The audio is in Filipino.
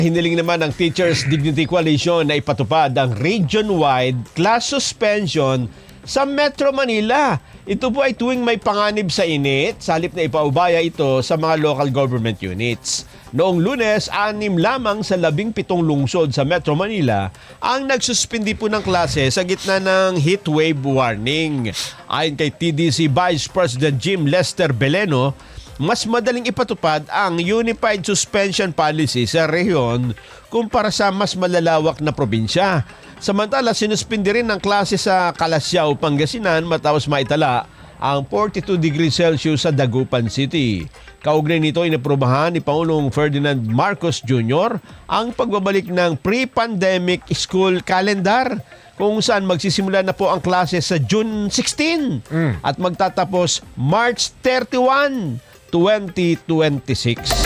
Hiniling naman ng Teachers Dignity Coalition na ipatupad ang region-wide class suspension sa Metro Manila. Ito po ay tuwing may panganib sa init, sa halip na ipaubaya ito sa mga local government units. Noong Lunes, 6 lamang sa 17 lungsod sa Metro Manila ang nagsuspindi po ng klase sa gitna ng heat wave warning. Ayon kay TDC Vice President Jim Lester Beleno, mas madaling ipatupad ang Unified Suspension Policy sa rehiyon kumpara sa mas malalawak na probinsya. Samantala, sinuspindi rin ng klase sa Calasiao, Pangasinan matapos maitala ang 42 degrees Celsius sa Dagupan City. Kaugnay nito, inaprubahan ni Pangulong Ferdinand Marcos Jr. ang pagbabalik ng pre-pandemic school calendar kung saan magsisimula na po ang klase sa June 16 at magtatapos March 31, 2026.